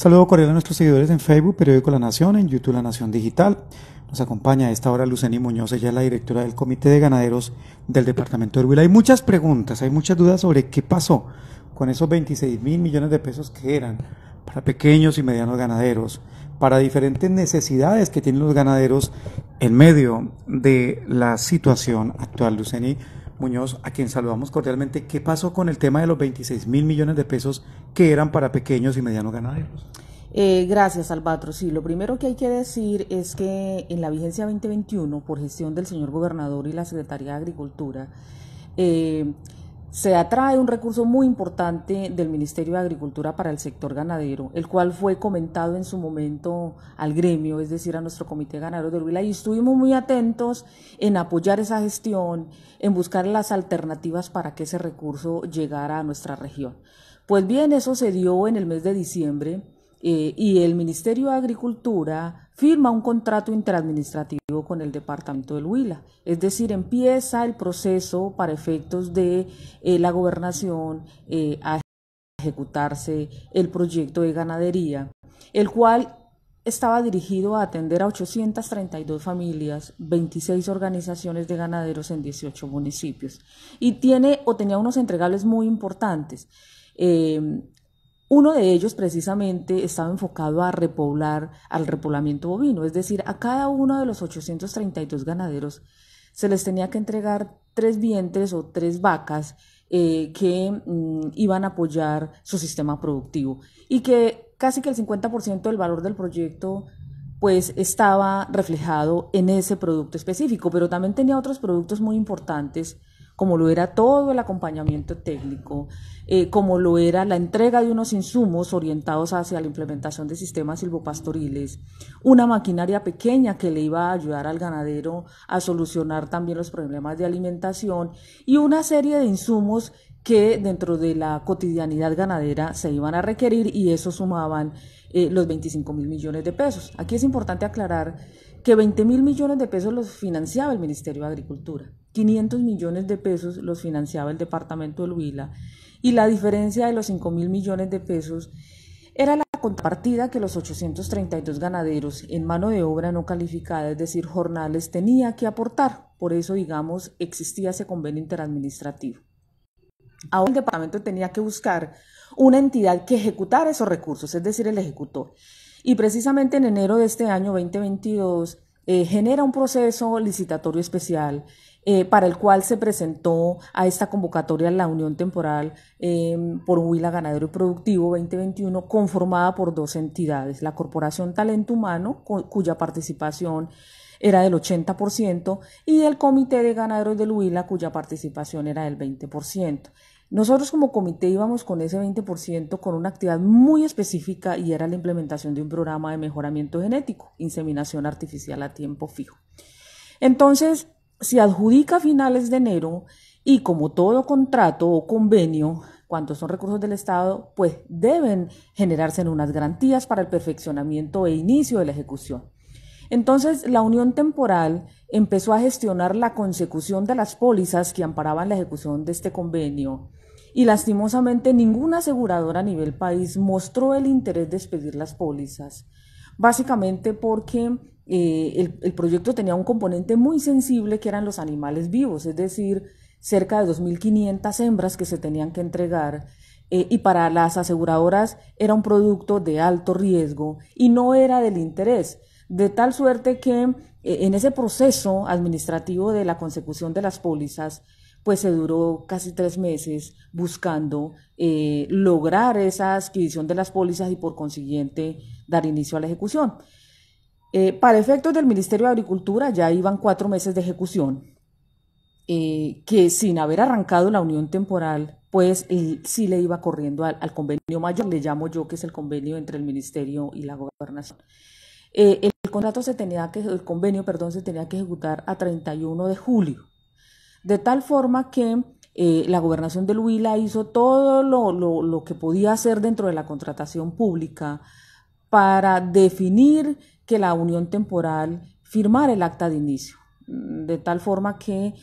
Saludo cordial a nuestros seguidores en Facebook, Periódico La Nación, en YouTube La Nación Digital. Nos acompaña a esta hora Luceni Muñoz, ella es la directora del Comité de Ganaderos del Departamento del Huila. Hay muchas preguntas, hay muchas dudas sobre qué pasó con esos 26.000 millones de pesos que eran para pequeños y medianos ganaderos, para diferentes necesidades que tienen los ganaderos en medio de la situación actual. Luceni Muñoz, a quien saludamos cordialmente, ¿qué pasó con el tema de los 26.000 millones de pesos que eran para pequeños y medianos ganaderos? Gracias, Albatros. Sí, lo primero que hay que decir es que en la vigencia 2021, por gestión del señor gobernador y la Secretaría de Agricultura, se atrae un recurso muy importante del Ministerio de Agricultura para el sector ganadero, el cual fue comentado en su momento al gremio, es decir, a nuestro Comité Ganadero del Huila, y estuvimos muy atentos en apoyar esa gestión, en buscar las alternativas para que ese recurso llegara a nuestra región. Pues bien, eso se dio en el mes de diciembre. Y el Ministerio de Agricultura firma un contrato interadministrativo con el Departamento del Huila, es decir, empieza el proceso para efectos de la gobernación a ejecutarse el proyecto de ganadería, el cual estaba dirigido a atender a 832 familias, 26 organizaciones de ganaderos en 18 municipios, y tenía unos entregables muy importantes. Uno de ellos precisamente estaba enfocado a repoblar, al repoblamiento bovino, es decir, a cada uno de los 832 ganaderos se les tenía que entregar 3 vientres o 3 vacas que iban a apoyar su sistema productivo, y que casi que el 50% del valor del proyecto pues estaba reflejado en ese producto específico, pero también tenía otros productos muy importantes, como lo era todo el acompañamiento técnico, como lo era la entrega de unos insumos orientados hacia la implementación de sistemas silvopastoriles, una maquinaria pequeña que le iba a ayudar al ganadero a solucionar también los problemas de alimentación, y una serie de insumos que dentro de la cotidianidad ganadera se iban a requerir, y eso sumaban los 25.000 millones de pesos. Aquí es importante aclarar que 20.000 millones de pesos los financiaba el Ministerio de Agricultura, 500 millones de pesos los financiaba el Departamento del Huila, y la diferencia de los 5.000 millones de pesos era la contrapartida que los 832 ganaderos en mano de obra no calificada, es decir, jornales, tenía que aportar. Por eso, digamos, existía ese convenio interadministrativo. Ahora el departamento tenía que buscar una entidad que ejecutara esos recursos, es decir, el ejecutor. Y precisamente en enero de este año 2022 genera un proceso licitatorio especial para el cual se presentó a esta convocatoria la Unión Temporal por Huila Ganadero y Productivo 2021, conformada por 2 entidades: la Corporación Talento Humano, cuya participación era del 80%, y el Comité de Ganaderos del Huila, cuya participación era del 20%. Nosotros como comité íbamos con ese 20% con una actividad muy específica, y era la implementación de un programa de mejoramiento genético, inseminación artificial a tiempo fijo. Entonces, se adjudica a finales de enero, y como todo contrato o convenio, cuando son recursos del Estado, pues deben generarse en unas garantías para el perfeccionamiento e inicio de la ejecución. Entonces, la Unión Temporal empezó a gestionar la consecución de las pólizas que amparaban la ejecución de este convenio, y lastimosamente ninguna aseguradora a nivel país mostró el interés de expedir las pólizas, básicamente porque el proyecto tenía un componente muy sensible, que eran los animales vivos, es decir, cerca de 2.500 hembras que se tenían que entregar, y para las aseguradoras era un producto de alto riesgo y no era del interés, de tal suerte que en ese proceso administrativo de la consecución de las pólizas, pues se duró casi 3 meses buscando lograr esa adquisición de las pólizas y por consiguiente dar inicio a la ejecución. Para efectos del Ministerio de Agricultura ya iban 4 meses de ejecución, que sin haber arrancado la Unión Temporal, pues sí le iba corriendo al convenio mayor, le llamo yo, que es el convenio entre el Ministerio y la Gobernación. El convenio se tenía que ejecutar a 31 de julio, de tal forma que la Gobernación del Huila hizo todo lo que podía hacer dentro de la contratación pública para definir que la Unión Temporal firmara el acta de inicio. de tal forma que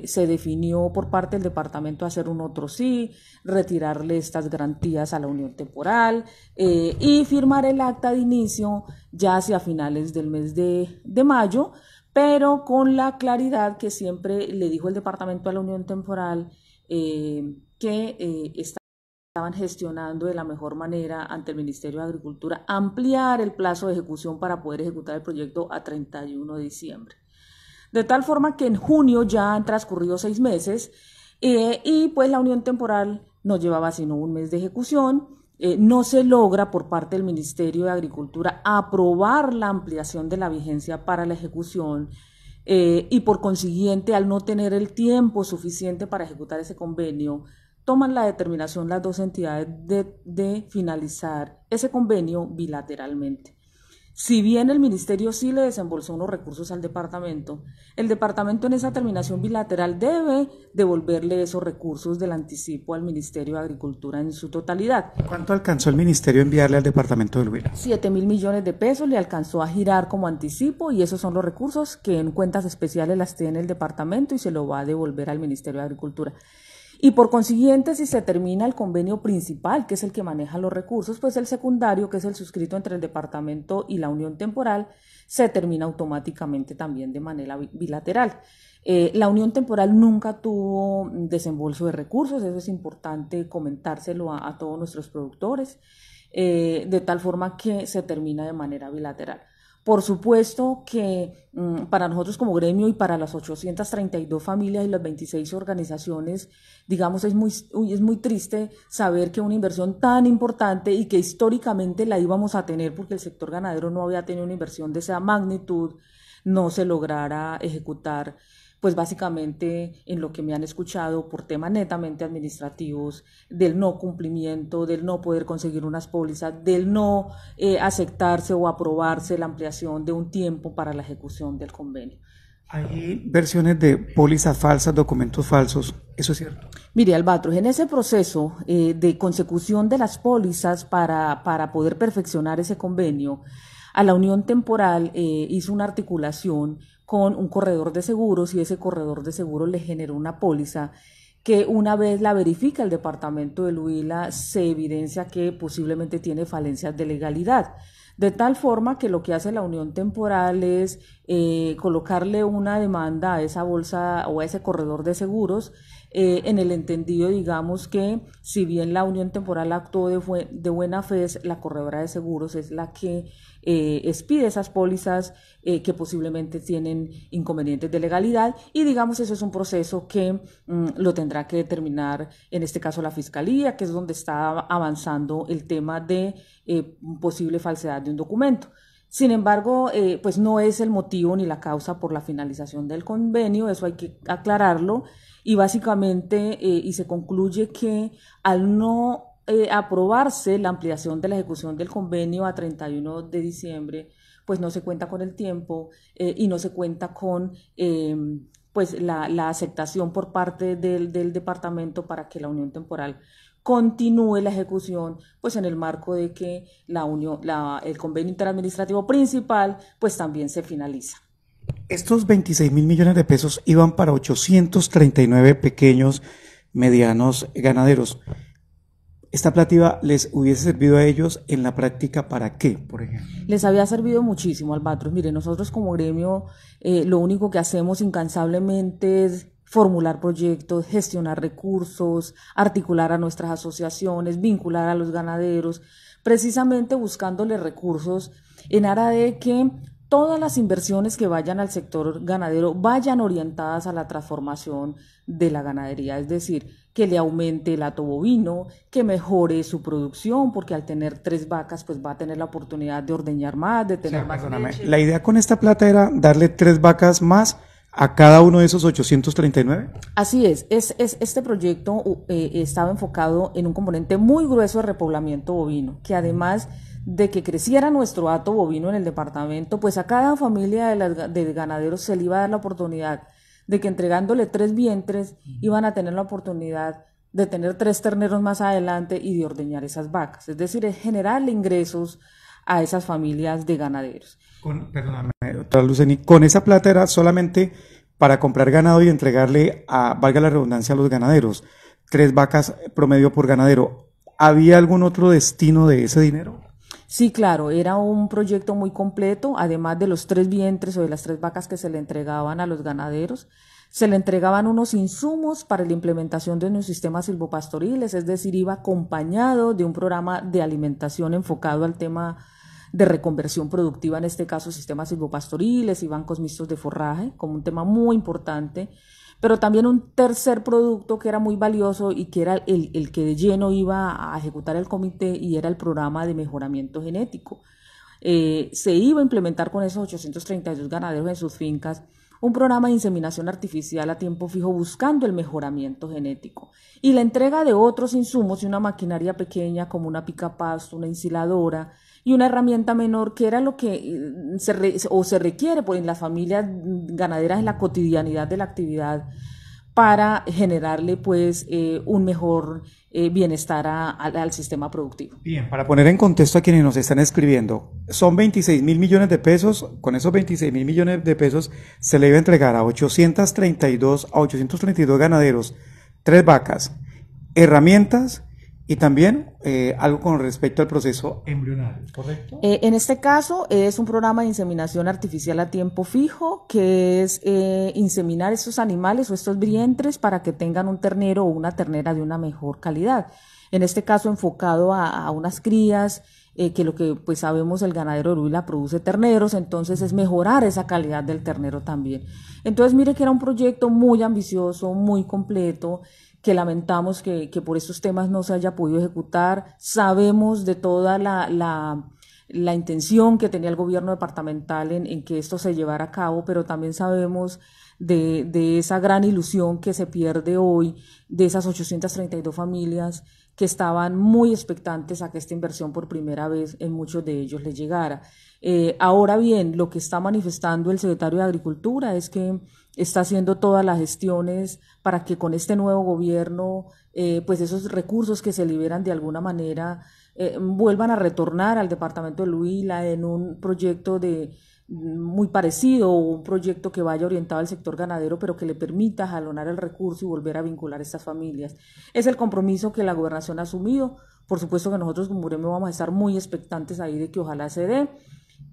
se definió por parte del departamento hacer un otro sí, retirarle estas garantías a la unión temporal y firmar el acta de inicio ya hacia finales del mes de mayo, pero con la claridad que siempre le dijo el departamento a la unión temporal que estaban gestionando de la mejor manera ante el Ministerio de Agricultura, ampliar el plazo de ejecución para poder ejecutar el proyecto a 31 de diciembre. De tal forma que en junio ya han transcurrido 6 meses y pues la unión temporal no llevaba sino un mes de ejecución. No se logra por parte del Ministerio de Agricultura aprobar la ampliación de la vigencia para la ejecución y por consiguiente, al no tener el tiempo suficiente para ejecutar ese convenio, toman la determinación las dos entidades de finalizar ese convenio bilateralmente. Si bien el ministerio sí le desembolsó unos recursos al departamento, el departamento en esa terminación bilateral debe devolverle esos recursos del anticipo al Ministerio de Agricultura en su totalidad. ¿Cuánto alcanzó el ministerio a enviarle al departamento del Huila? 7.000 millones de pesos le alcanzó a girar como anticipo y esos son los recursos que en cuentas especiales las tiene el departamento y se lo va a devolver al Ministerio de Agricultura. Y por consiguiente, si se termina el convenio principal, que es el que maneja los recursos, pues el secundario, que es el suscrito entre el departamento y la unión temporal, se termina automáticamente también de manera bilateral. La unión temporal nunca tuvo desembolso de recursos, eso es importante comentárselo a todos nuestros productores, de tal forma que se termina de manera bilateral. Por supuesto que para nosotros como gremio y para las 832 familias y las 26 organizaciones, digamos, es muy triste saber que una inversión tan importante y que históricamente la íbamos a tener porque el sector ganadero no había tenido una inversión de esa magnitud, no se lograra ejecutar, pues básicamente en lo que me han escuchado por temas netamente administrativos, del no cumplimiento, del no poder conseguir unas pólizas, del no aceptarse o aprobarse la ampliación de un tiempo para la ejecución del convenio. Hay versiones de pólizas falsas, documentos falsos, ¿eso es cierto? Mire, Albatros, en ese proceso de consecución de las pólizas para poder perfeccionar ese convenio, a la unión temporal hizo una articulación con un corredor de seguros y ese corredor de seguros le generó una póliza que una vez la verifica el departamento del Huila se evidencia que posiblemente tiene falencias de legalidad. De tal forma que lo que hace la unión temporal es colocarle una demanda a esa bolsa o a ese corredor de seguros en el entendido, digamos, que si bien la unión temporal actuó de buena fe, la corredora de seguros es la que expide esas pólizas que posiblemente tienen inconvenientes de legalidad y digamos eso es un proceso que lo tendrá que determinar en este caso la Fiscalía, que es donde está avanzando el tema de posible falsedad de un documento. Sin embargo, pues no es el motivo ni la causa por la finalización del convenio, eso hay que aclararlo y básicamente y se concluye que al no aprobarse la ampliación de la ejecución del convenio a 31 de diciembre, pues no se cuenta con el tiempo y no se cuenta con pues la aceptación por parte del departamento para que la unión temporal continúe la ejecución, pues en el marco de que el convenio interadministrativo principal pues también se finaliza. Estos 26.000 millones de pesos iban para 839 pequeños, medianos ganaderos. ¿Esta plata les hubiese servido a ellos en la práctica para qué, por ejemplo? Les había servido muchísimo, Albatros. Mire, nosotros como gremio lo único que hacemos incansablemente es formular proyectos, gestionar recursos, articular a nuestras asociaciones, vincular a los ganaderos, precisamente buscándole recursos en aras de que todas las inversiones que vayan al sector ganadero vayan orientadas a la transformación de la ganadería, es decir, que le aumente el hato bovino, que mejore su producción, porque al tener 3 vacas, pues va a tener la oportunidad de ordeñar más, de tener más leche. La idea con esta plata era darle 3 vacas más a cada uno de esos 839. Así es este proyecto estaba enfocado en un componente muy grueso de repoblamiento bovino, que además de que creciera nuestro hato bovino en el departamento, pues a cada familia de ganaderos se le iba a dar la oportunidad de que entregándole 3 vientres iban a tener la oportunidad de tener 3 terneros más adelante y de ordeñar esas vacas. Es decir, es generarle ingresos a esas familias de ganaderos. Perdóname, doctora Luceni, ¿con esa plata era solamente para comprar ganado y entregarle a, valga la redundancia, a los ganaderos? 3 vacas promedio por ganadero. ¿Había algún otro destino de ese dinero? Sí, claro, era un proyecto muy completo, además de los 3 vientres o de las 3 vacas que se le entregaban a los ganaderos, se le entregaban unos insumos para la implementación de unos sistemas silvopastoriles, es decir, iba acompañado de un programa de alimentación enfocado al tema de reconversión productiva, en este caso sistemas silvopastoriles y bancos mixtos de forraje, como un tema muy importante, pero también un tercer producto que era muy valioso y que era el que de lleno iba a ejecutar el comité, y era el programa de mejoramiento genético. Se iba a implementar con esos 832 ganaderos en sus fincas un programa de inseminación artificial a tiempo fijo buscando el mejoramiento genético y la entrega de otros insumos y una maquinaria pequeña como una picapasto, una ensiladora y una herramienta menor, que era lo que se requiere pues, en las familias ganaderas en la cotidianidad de la actividad, para generarle pues un mejor bienestar al sistema productivo. Bien, para poner en contexto a quienes nos están escribiendo, son 26.000 millones de pesos. Con esos 26.000 millones de pesos se le iba a entregar a 832 ganaderos 3 vacas, herramientas y también algo con respecto al proceso embrionario, ¿correcto? En este caso es un programa de inseminación artificial a tiempo fijo, que es inseminar estos animales o estos vientres para que tengan un ternero o una ternera de una mejor calidad. En este caso enfocado a unas crías, que lo que pues sabemos, el ganadero de Huila produce terneros, entonces es mejorar esa calidad del ternero también. Entonces mire que era un proyecto muy ambicioso, muy completo, que lamentamos que por estos temas no se haya podido ejecutar. Sabemos de toda la intención que tenía el gobierno departamental en que esto se llevara a cabo, pero también sabemos de esa gran ilusión que se pierde hoy, de esas 832 familias que estaban muy expectantes a que esta inversión por primera vez en muchos de ellos les llegara. Ahora bien, lo que está manifestando el secretario de Agricultura es que está haciendo todas las gestiones para que con este nuevo gobierno pues esos recursos que se liberan de alguna manera vuelvan a retornar al departamento de Huila en un proyecto muy parecido, o un proyecto que vaya orientado al sector ganadero, pero que le permita jalonar el recurso y volver a vincular a estas familias. Es el compromiso que la gobernación ha asumido. Por supuesto que nosotros como gremio vamos a estar muy expectantes ahí de que ojalá se dé,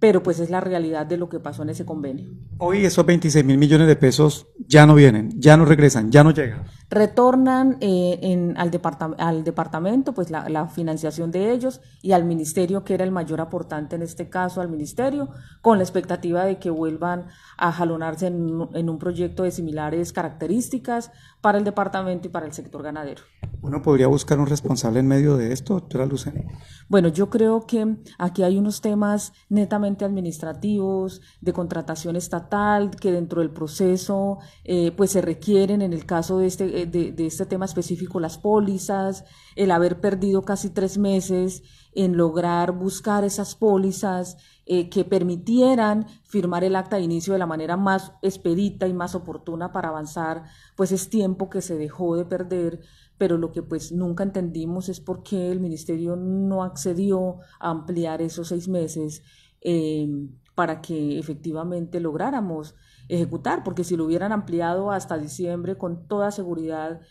pero pues es la realidad de lo que pasó en ese convenio. Hoy esos 26.000 millones de pesos ya no vienen, ya no regresan, ya no llegan. Retornan al departamento pues la financiación de ellos, y al ministerio, que era el mayor aportante en este caso, al ministerio, con la expectativa de que vuelvan a jalonarse en un proyecto de similares características para el departamento y para el sector ganadero. ¿Uno podría buscar un responsable en medio de esto, doctora Luceni? Bueno, yo creo que aquí hay unos temas netamente administrativos, de contratación estatal, que dentro del proceso pues se requieren, en el caso de este tema específico, las pólizas, el haber perdido casi 3 meses en lograr buscar esas pólizas que permitieran firmar el acta de inicio de la manera más expedita y más oportuna para avanzar, pues es tiempo que se dejó de perder. Pero lo que pues nunca entendimos es por qué el ministerio no accedió a ampliar esos 6 meses para que efectivamente lográramos ejecutar, porque si lo hubieran ampliado hasta diciembre, con toda seguridad,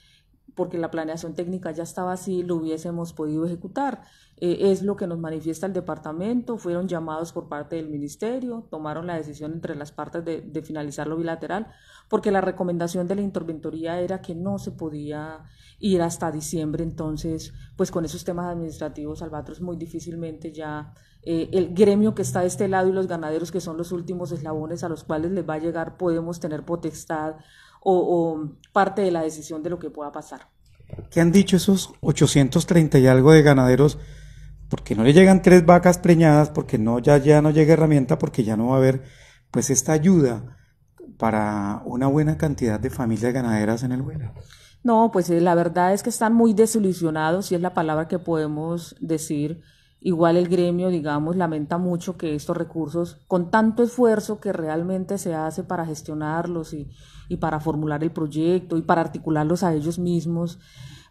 porque la planeación técnica ya estaba así, lo hubiésemos podido ejecutar. Es lo que nos manifiesta el departamento. Fueron llamados por parte del ministerio, tomaron la decisión entre las partes de finalizar lo bilateral, porque la recomendación de la interventoría era que no se podía ir hasta diciembre. Entonces, pues con esos temas administrativos, Albatros, muy difícilmente ya el gremio que está de este lado y los ganaderos, que son los últimos eslabones a los cuales les va a llegar, podemos tener potestad o parte de la decisión de lo que pueda pasar. ¿Qué han dicho esos 830 y algo de ganaderos? Porque no le llegan 3 vacas preñadas, porque ya no llega herramienta, porque ya no va a haber pues esta ayuda para una buena cantidad de familias ganaderas en el Huila. No, pues la verdad es que están muy desilusionados, y es la palabra que podemos decir. Igual el gremio, digamos, lamenta mucho que estos recursos, con tanto esfuerzo que realmente se hace para gestionarlos y para formular el proyecto y para articularlos a ellos mismos,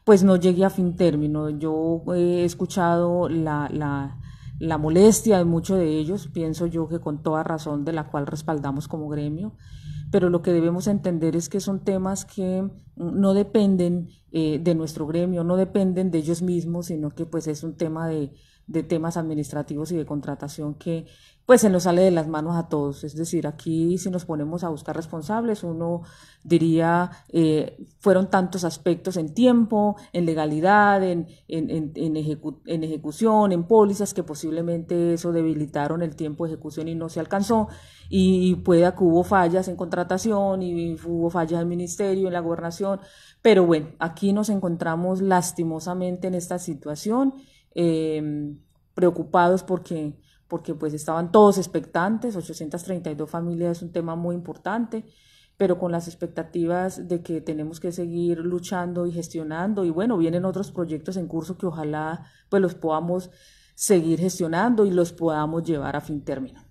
pues no llegue a fin término. Yo he escuchado la la molestia de muchos de ellos, pienso yo que con toda razón, de la cual respaldamos como gremio, pero lo que debemos entender es que son temas que no dependen de nuestro gremio, no dependen de ellos mismos, sino que pues es un tema de temas administrativos y de contratación que pues se nos sale de las manos a todos. Es decir, aquí si nos ponemos a buscar responsables, uno diría, fueron tantos aspectos en tiempo, en legalidad, en ejecución, en pólizas, que posiblemente eso debilitaron el tiempo de ejecución y no se alcanzó, y puede que hubo fallas en contratación y hubo fallas en el ministerio, en la gobernación, pero bueno, aquí nos encontramos lastimosamente en esta situación, preocupados porque pues estaban todos expectantes. 832 familias es un tema muy importante, pero con las expectativas de que tenemos que seguir luchando y gestionando, y bueno, vienen otros proyectos en curso que ojalá pues los podamos seguir gestionando y los podamos llevar a fin término.